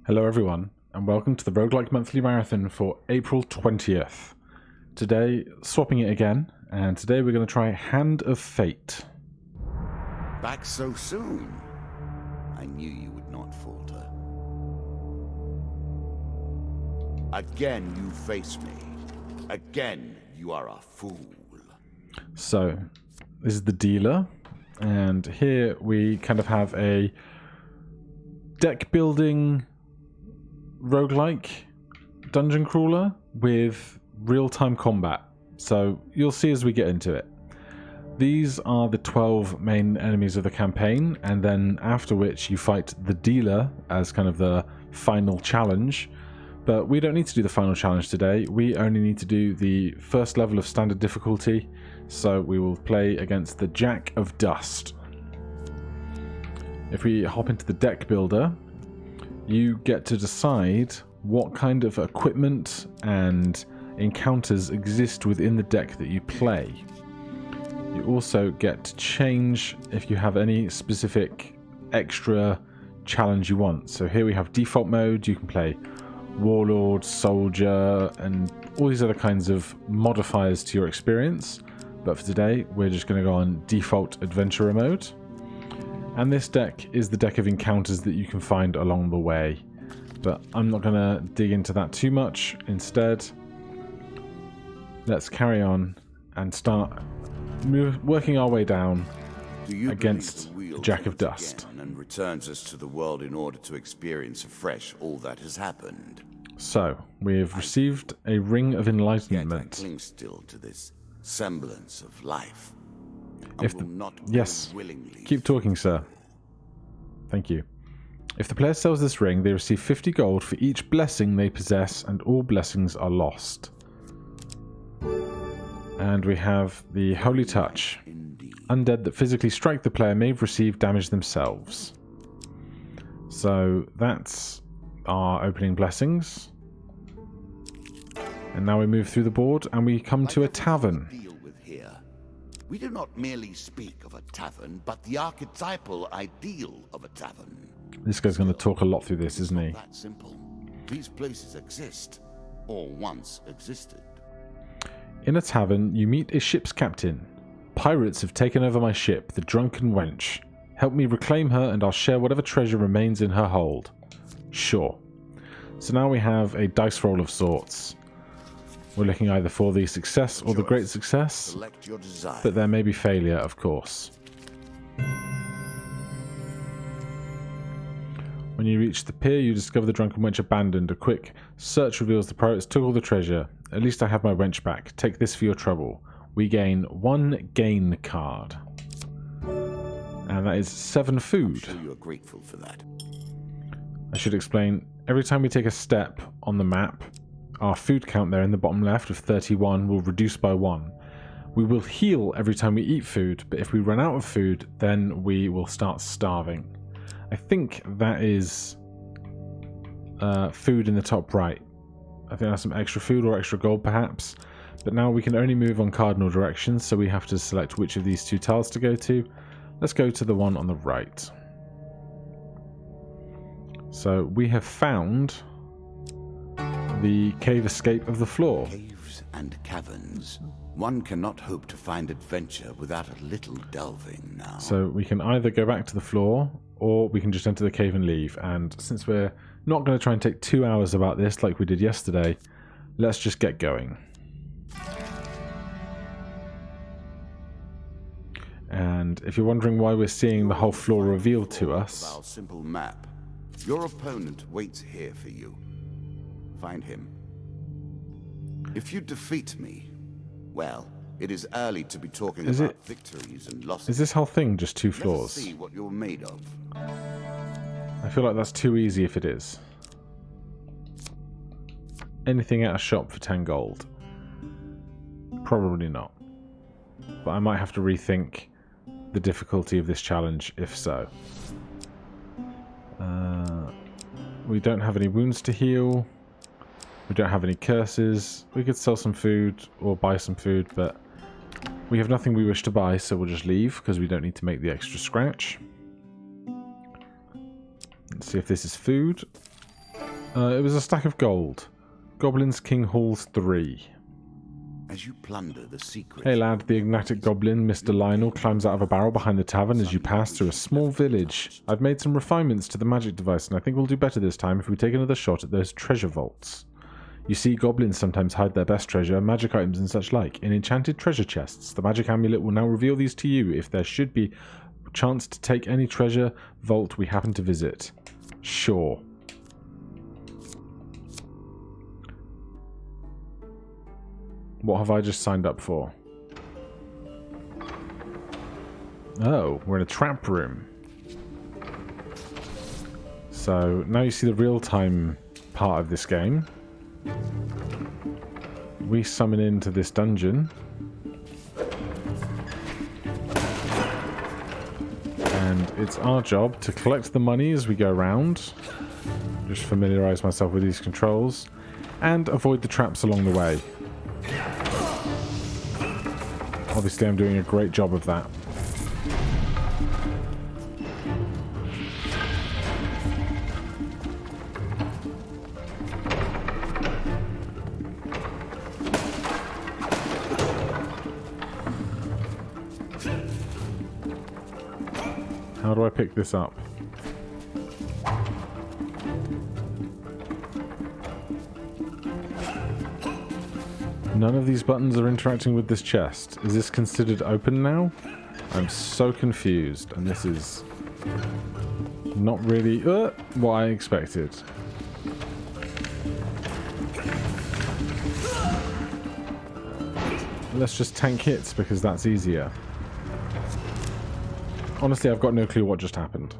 Hello everyone, and welcome to the Roguelike Monthly Marathon for April 20th. Today, swapping it again, and today we're going to try Hand of Fate. Back so soon? I knew you would not falter. Again you face me. Again you are a fool. So, this is the dealer, and here we kind of have a deck building roguelike dungeon crawler with real-time combat. So you'll see as we get into it. These are the 12 main enemies of the campaign, and then after which you fight the dealer as kind of the final challenge. But we don't need to do the final challenge today. We only need to do the first level of standard difficulty. So we will play against the Jack of Dust. If we hop into the deck builder, you get to decide what kind of equipment and encounters exist within the deck that you play. You also get to change if you have any specific extra challenge you want. So here we have default mode. You can play Warlord, Soldier, and all these other kinds of modifiers to your experience. But for today, we're just going to go on default adventurer mode. And this deck is the deck of encounters that you can find along the way. But I'm not going to dig into that too much. Instead, let's carry on and start working our way down against the Jack of Dust. And returns us to the world in order to experience afresh all that has happened. So, we have received a Ring of Enlightenment. Yet I cling still to this semblance of life. Yes, keep talking, sir. Thank you. If the player sells this ring, they receive 50 gold for each blessing they possess, and all blessings are lost. And we have the Holy Touch. Undead that physically strike the player may receive damage themselves. So that's our opening blessings. And now we move through the board and we come to a tavern. We do not merely speak of a tavern, but the archetypal ideal of a tavern. This guy's going to talk a lot through this, isn't he? That simple. These places exist, or once existed. In a tavern, you meet a ship's captain. Pirates have taken over my ship, the Drunken Wench. Help me reclaim her and I'll share whatever treasure remains in her hold. Sure. So now we have a dice roll of sorts. We're looking either for the success or the great success, but there may be failure, of course. When you reach the pier, you discover the Drunken Wench abandoned. A quick search reveals the pirates took all the treasure. At least I have my wench back. Take this for your trouble. We gain 1 gain card. And that is 7 food. I'm sure you are grateful for that. I should explain, every time we take a step on the map, our food count there in the bottom left of 31 will reduce by 1. We will heal every time we eat food, but if we run out of food, then we will start starving. I think that is food in the top right. I think that's some extra food or extra gold perhaps. But now we can only move on cardinal directions, so we have to select which of these 2 tiles to go to. Let's go to the one on the right. So we have found the cave escape of the floor. Caves and caverns. One cannot hope to find adventure without a little delving now. So we can either go back to the floor, or we can just enter the cave and leave. And since we're not going to try and take 2 hours about this like we did yesterday, let's just get going. And if you're wondering why we're seeing the whole floor revealed to us, our simple map. Your opponent waits here for you. Find him. If you defeat me, well, it is early to be talking about victories and losses. Is this whole thing just 2 floors? Let's see what you're made of. I feel like that's too easy if it is. Anything at a shop for 10 gold? Probably not. But I might have to rethink the difficulty of this challenge if so. We don't have any wounds to heal. We don't have any curses. We could sell some food or buy some food, but we have nothing we wish to buy, so we'll just leave because we don't need to make the extra scratch. Let's see if this is food. It was a stack of gold. Goblins King Halls 3. As you plunder the secret... Hey lad, the enigmatic goblin, Mr. Lionel, climbs out of a barrel behind the tavern as you pass through a small village. I've made some refinements to the magic device, and I think we'll do better this time if we take another shot at those treasure vaults. You see, goblins sometimes hide their best treasure, magic items and such like, in enchanted treasure chests. The magic amulet will now reveal these to you if there should be a chance to take any treasure vault we happen to visit. Sure. What have I just signed up for? Oh, we're in a trap room. So, now you see the real-time part of this game. We summon into this dungeon. And it's our job to collect the money as we go around. Just familiarise myself with these controls. And avoid the traps along the way. Obviously, I'm doing a great job of that. How do I pick this up? None of these buttons are interacting with this chest. Is this considered open now? I'm so confused, and this is not really what I expected. Let's just tank hits because that's easier. Honestly, I've got no clue what just happened.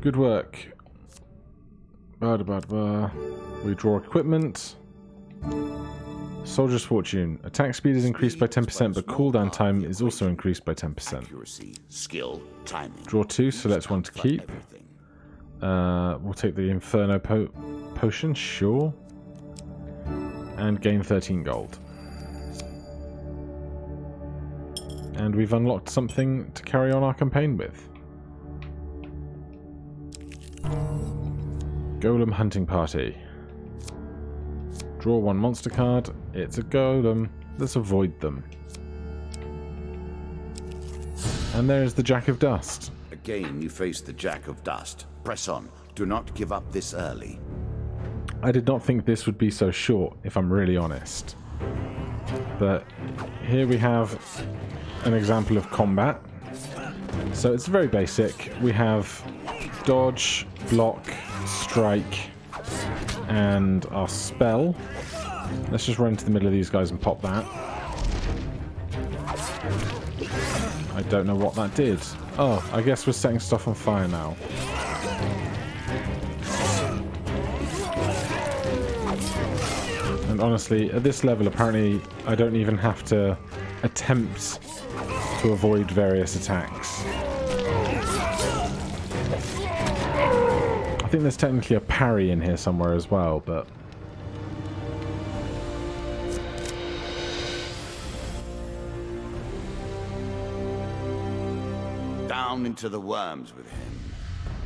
Good work. We draw equipment. Soldier's Fortune. Attack speed is increased by 10%, but cooldown time is also increased by 10%. Accuracy, skill, timing. Draw 2, select one to keep. We'll take the Inferno Potion, sure. And gain 13 gold. And we've unlocked something to carry on our campaign with. Golem Hunting Party. Draw one monster card. It's a golem. Let's avoid them. And there is the Jack of Dust. Again, you face the Jack of Dust. Press on. Do not give up this early. I did not think this would be so short, if I'm really honest. But here we have an example of combat. So it's very basic. We have dodge, block, strike, and our spell. Let's just run into the middle of these guys and pop that. I don't know what that did. Oh, I guess we're setting stuff on fire now. And honestly, at this level, apparently, I don't even have to attempt to avoid various attacks. I think there's technically a parry in here somewhere as well, but... Down into the worms with him.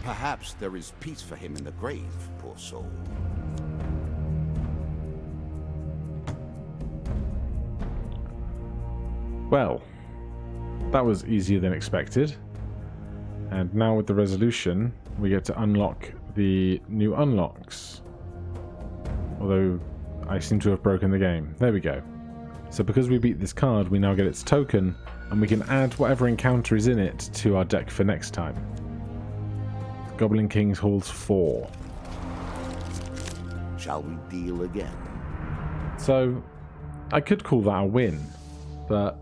Perhaps there is peace for him in the grave, poor soul. Well, that was easier than expected. And now with the resolution, we get to unlock the new unlocks. Although, I seem to have broken the game. There we go. So because we beat this card, we now get its token, and we can add whatever encounter is in it to our deck for next time. Goblin King's Halls 4. Shall we deal again? So, I could call that a win, but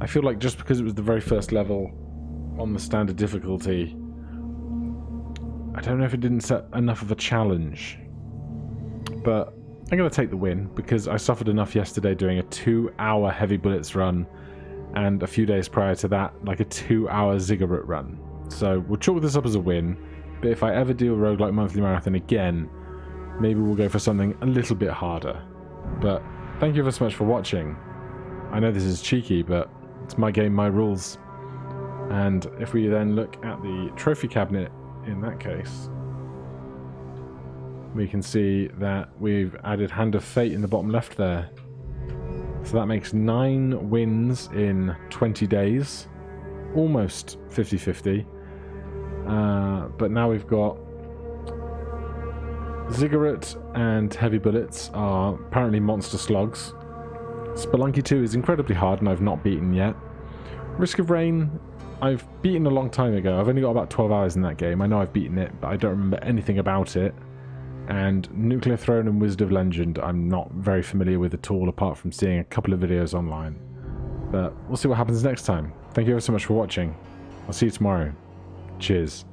I feel like just because it was the very first level on the standard difficulty, I don't know if it didn't set enough of a challenge. But I'm going to take the win, because I suffered enough yesterday doing a 2-hour Heavy Bullets run, and a few days prior to that, like a 2-hour Ziggurat run. So we'll chalk this up as a win, but if I ever do a Roguelike Monthly Marathon again, maybe we'll go for something a little bit harder. But thank you ever so much for watching. I know this is cheeky, but it's my game, my rules. And if we then look at the trophy cabinet in that case, we can see that we've added Hand of Fate in the bottom left there. So that makes 9 wins in 20 days. Almost 50-50. But now we've got Ziggurat and Heavy Bullets are apparently monster slugs. Spelunky 2 is incredibly hard and I've not beaten yet. Risk of Rain, I've beaten a long time ago. I've only got about 12 hours in that game. I know I've beaten it, but I don't remember anything about it. And Nuclear Throne and Wizard of Legend I'm not very familiar with at all, apart from seeing a couple of videos online. But we'll see what happens next time. Thank you ever so much for watching. I'll see you tomorrow. Cheers.